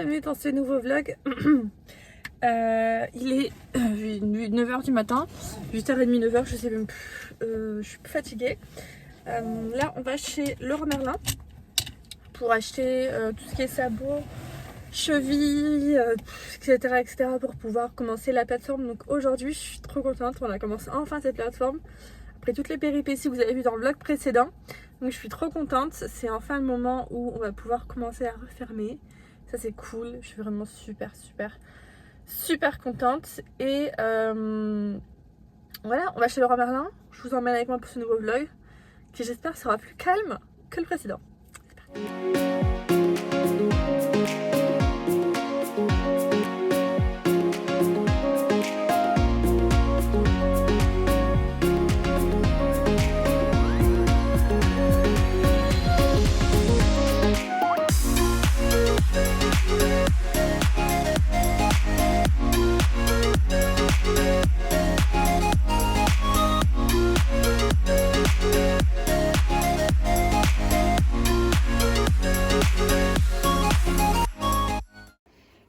bienvenue dans ce nouveau vlog. Il est 9h du matin, 8h30, 9h, je sais même plus, je suis plus fatiguée. Là on va chez Leroy Merlin pour acheter tout ce qui est sabots, chevilles, etc. pour pouvoir commencer la plateforme. Donc aujourd'hui je suis trop contente, on a commencé enfin cette plateforme après toutes les péripéties que vous avez vues dans le vlog précédent. Donc je suis trop contente, c'est enfin le moment où on va pouvoir commencer à refermer. Ça c'est cool, je suis vraiment super contente. Et voilà, on va chez Leroy Merlin. Je vous emmène avec moi pour ce nouveau vlog qui j'espère sera plus calme que le précédent. C'est parti.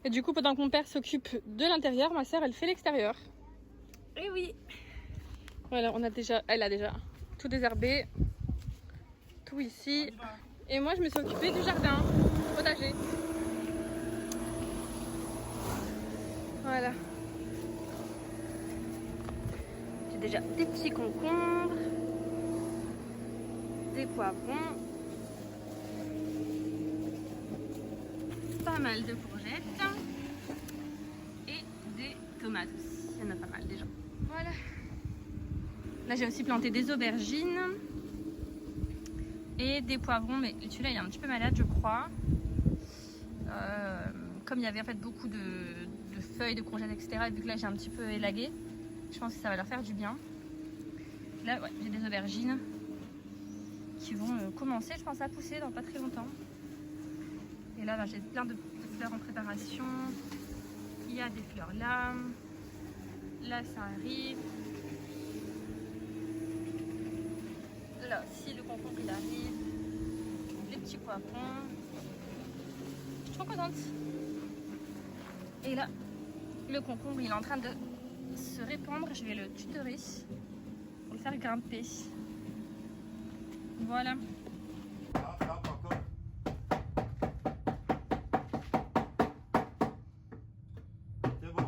Et du coup, pendant que mon père s'occupe de l'intérieur, ma soeur elle fait l'extérieur. Et oui. Voilà, elle a déjà tout désherbé, tout ici. Et moi, je me suis occupée du jardin, du potager. Voilà. J'ai déjà des petits concombres, des poivrons, pas mal de courgettes et des tomates aussi. Il y en a pas mal déjà. Voilà. Là j'ai aussi planté des aubergines et des poivrons, mais celui-là il est un petit peu malade je crois. Comme il y avait en fait beaucoup de feuilles, de courgettes, etc. Et vu que là j'ai un petit peu élagué, je pense que ça va leur faire du bien. Là ouais, j'ai des aubergines qui vont commencer je pense à pousser dans pas très longtemps. Et là j'ai plein de fleurs en préparation. Il y a des fleurs là. Là ça arrive. Là aussi le concombre il arrive. Les petits poivrons. Je suis trop contente. Et là le concombre il est en train de se répandre. Je vais le tutorer pour le faire grimper. Voilà.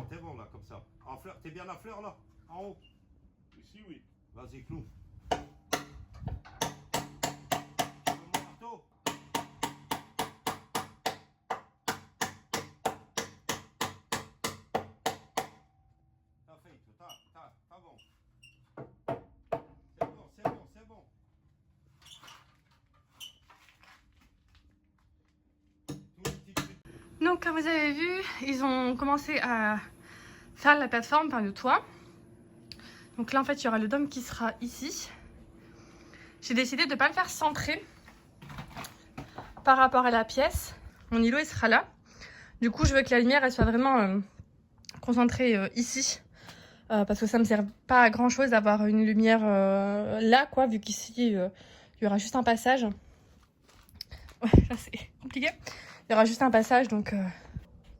T'es bon là comme ça. En fleur, t'es bien la fleur là? En haut? Ici oui. Vas-y clou. Mon marteau. T'as fait, t'as bon. C'est bon. Donc comme vous avez vu, ils ont commencé à faire la plateforme par le toit. Donc là en fait il y aura le dôme qui sera ici. J'ai décidé de ne pas le faire centré par rapport à la pièce. Mon îlot il sera là. Du coup je veux que la lumière elle soit vraiment concentrée ici. Parce que ça ne me sert pas à grand chose d'avoir une lumière là quoi, vu qu'ici il y aura juste un passage. Ouais là c'est compliqué. Il y aura juste un passage donc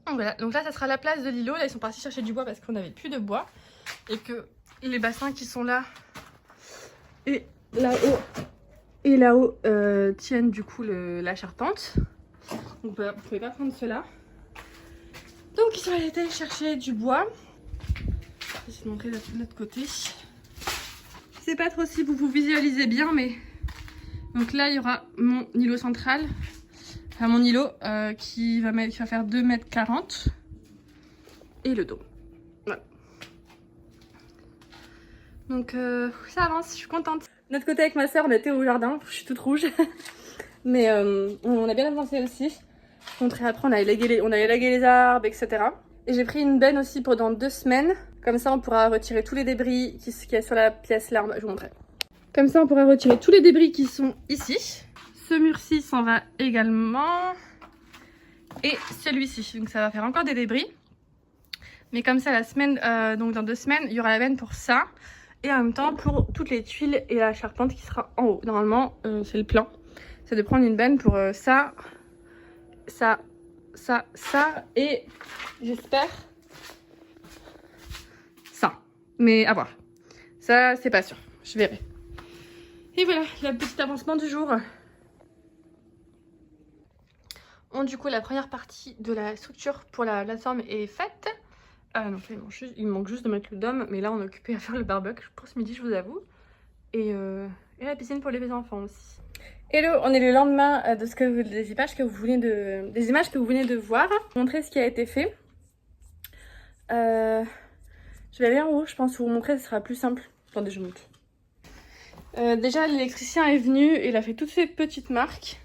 voilà. Donc là ça sera la place de l'îlot. Là ils sont partis chercher du bois parce qu'on n'avait plus de bois. Et que les bassins qui sont là et là-haut tiennent du coup la charpente. Donc vous pouvez pas prendre cela. Donc ils sont allés chercher du bois. Je vais vous montrer de l'autre côté. Je sais pas trop si vous visualisez bien, mais donc là il y aura mon îlot central. Enfin, mon îlot qui va faire 2,40 m et le dos. Voilà. Donc ça avance, je suis contente. De notre côté avec ma soeur, on était au jardin, je suis toute rouge. Mais on a bien avancé aussi. Je vous montrerai après, on a élagué les arbres, etc. Et j'ai pris une benne aussi pendant 2 semaines. Comme ça on pourra retirer tous les débris qui y a sur la pièce là. Je vous montrerai. Comme ça on pourra retirer tous les débris qui sont ici. Ce mur-ci s'en va également. Et celui-ci. Donc ça va faire encore des débris. Mais comme ça la semaine, donc dans 2 semaines, il y aura la benne pour ça. Et en même temps pour toutes les tuiles et la charpente qui sera en haut. Normalement c'est le plan. C'est de prendre une benne pour ça, ça, ça et j'espère ça. Mais à voir. Ça, c'est pas sûr. Je verrai. Et voilà, le petit avancement du jour. Bon, du coup, la première partie de la structure pour la plateforme est faite. Donc là, il manque juste de mettre le dôme. Mais là, on est occupé à faire le barbecue pour ce midi, je vous avoue. Et la piscine pour les enfants aussi. Hello, on est le lendemain de des images que vous venez de voir. Je vais vous montrer ce qui a été fait. Je vais aller en haut, je pense, pour vous montrer, ce sera plus simple. Attendez, je monte. Déjà, l'électricien est venu, il a fait toutes ces petites marques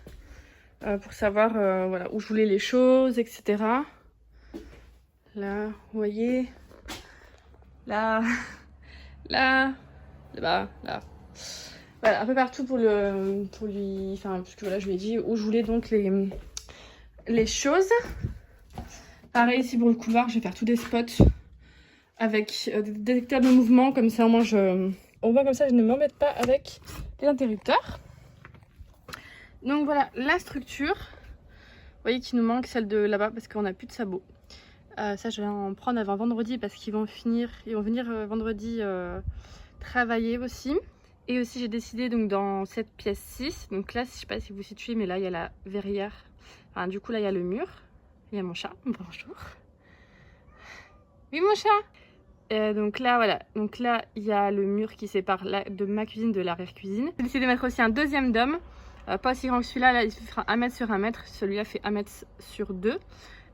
pour savoir voilà, où je voulais les choses, etc. Là, vous voyez. Là, là, là-bas, là. Voilà, un peu partout pour lui, enfin, parce que voilà, je lui ai dit où je voulais donc les choses. Pareil ici pour le couloir, je vais faire tous des spots avec des détecteurs de mouvement, comme ça au moins au moins comme ça je ne m'embête pas avec les interrupteurs. Donc voilà la structure. Vous voyez qu'il nous manque celle de là-bas parce qu'on n'a plus de sabots. Ça je vais en prendre avant vendredi parce qu'ils vont venir vendredi travailler aussi. Et aussi j'ai décidé donc dans cette pièce 6, donc là je sais pas si vous situez mais là il y a la verrière, enfin du coup là il y a le mur, il y a mon chat, bonjour. Oui mon chat. Donc là voilà, donc là il y a le mur qui sépare de ma cuisine de l'arrière-cuisine. J'ai décidé de mettre aussi un deuxième dôme, pas aussi grand que celui-là, là il fera 1 mètre sur 1 mètre, celui-là fait 1 mètre sur 2.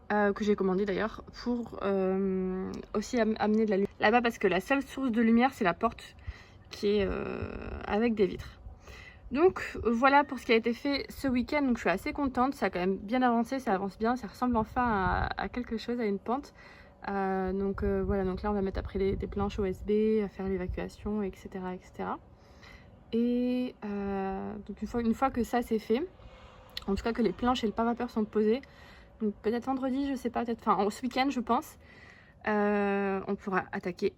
Que j'ai commandé d'ailleurs pour aussi amener de la lumière là-bas parce que la seule source de lumière c'est la porte qui est avec des vitres. Donc voilà pour ce qui a été fait ce week-end, donc je suis assez contente, ça a quand même bien avancé, ça avance bien, ça ressemble enfin à quelque chose, à une pente. Donc voilà, donc là on va mettre après des planches OSB, à faire l'évacuation, etc. etc. Et donc une fois que ça c'est fait, en tout cas que les planches et le pare-vapeur sont posés, donc peut-être vendredi, je sais pas, peut-être, enfin ce week-end je pense, on pourra attaquer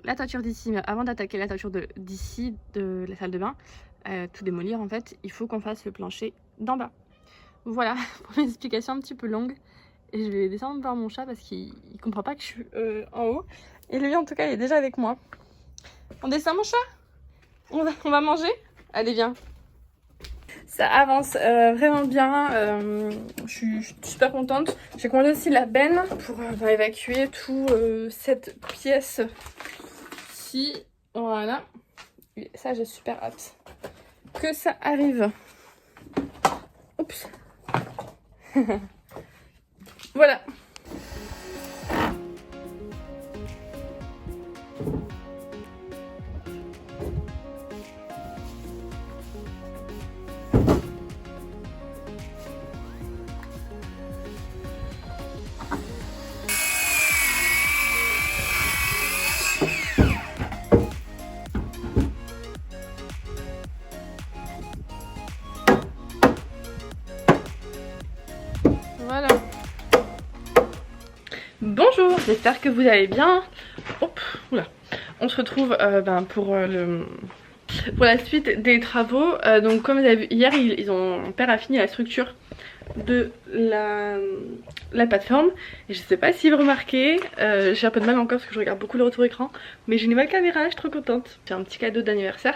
la toiture d'ici. Mais avant d'attaquer la toiture d'ici, de la salle de bain, tout démolir en fait, il faut qu'on fasse le plancher d'en bas. Voilà, pour une explication un petit peu longue. Et je vais descendre voir mon chat parce qu'il comprend pas que je suis en haut. Et lui en tout cas il est déjà avec moi. On descend mon chat? On va manger? Allez viens. Ça avance vraiment bien, je suis super contente. J'ai commandé aussi la benne pour évacuer tout cette pièce ci. Voilà. Et ça j'ai super hâte que ça arrive. Oups. Voilà. Voilà. Bonjour, j'espère que vous allez bien. Hop, oula. On se retrouve pour la suite des travaux. Donc comme vous avez vu hier, mon père a fini la structure de la plateforme. Et je sais pas si vous remarquez, j'ai un peu de mal encore parce que je regarde beaucoup le retour écran. Mais j'ai une nouvelle caméra, je suis trop contente. C'est un petit cadeau d'anniversaire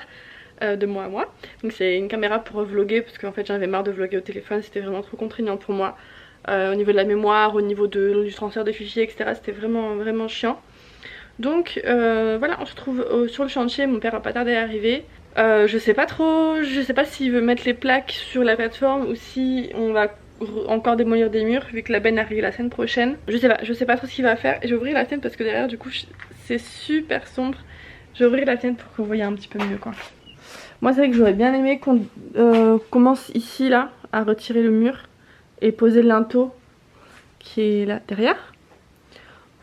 de moi à moi. Donc c'est une caméra pour vlogger parce qu'en fait j'en avais marre de vlogger au téléphone, c'était vraiment trop contraignant pour moi. Au niveau de la mémoire, au niveau du transfert de fichiers, etc. C'était vraiment chiant. Donc voilà, on se trouve sur le chantier, mon père va pas tarder à arriver. Je sais pas s'il veut mettre les plaques sur la plateforme ou si on va encore démolir des murs vu que la benne arrive la semaine prochaine. Je sais pas trop ce qu'il va faire. Et je vais ouvrir la fenêtre parce que derrière du coup c'est super sombre. Je vais ouvrir la fenêtre pour que vous voyez un petit peu mieux quoi. Moi c'est vrai que j'aurais bien aimé qu'on commence ici là à retirer le mur et poser le linteau qui est là derrière.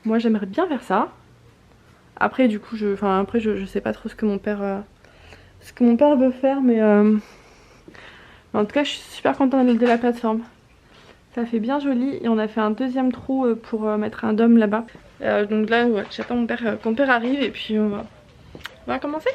Moi j'aimerais bien faire ça. Après du coup je sais pas trop ce que mon père veut faire mais en tout cas je suis super contente de la plateforme. Ça fait bien joli et on a fait un deuxième trou pour mettre un dôme là-bas. Donc là ouais, j'attends mon père arrive et puis on va commencer.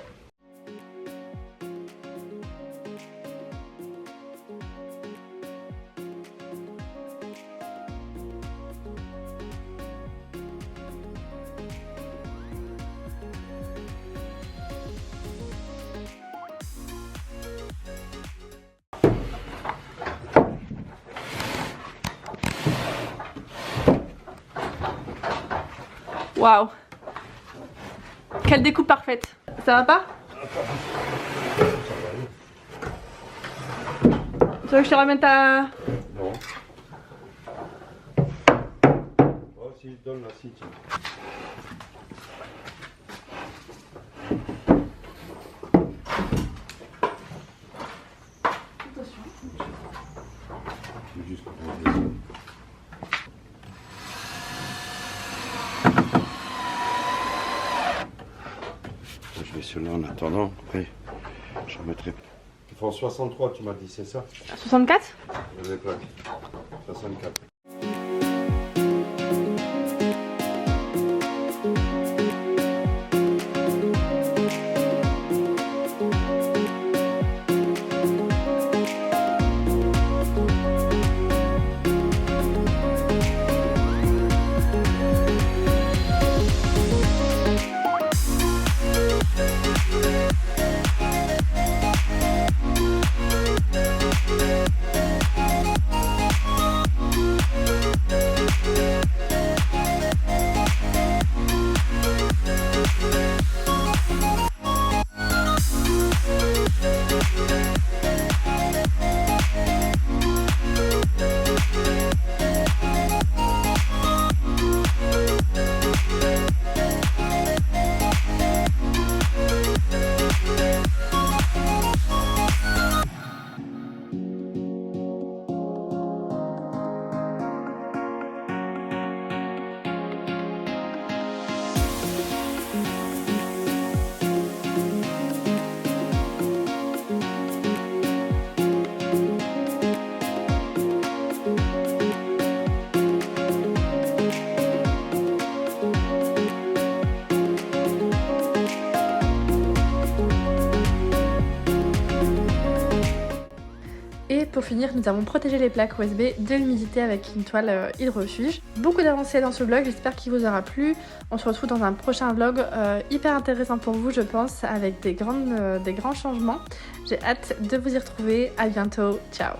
Waouh. Quelle découpe parfaite. Ça va pas? Tu veux que je te ramène ta... Non. Oh, si je donne la scie, tiens. Attention. C'est juste pour regarder ça. Je vais celui-là en attendant. Après, je remettrai. Ils font 63, tu m'as dit, c'est ça? 64? Je les plaque. 64. Et pour finir, nous avons protégé les plaques USB de l'humidité avec une toile hydrofuge. Beaucoup d'avancées dans ce vlog, j'espère qu'il vous aura plu. On se retrouve dans un prochain vlog hyper intéressant pour vous, je pense, avec des grands changements. J'ai hâte de vous y retrouver. À bientôt, ciao!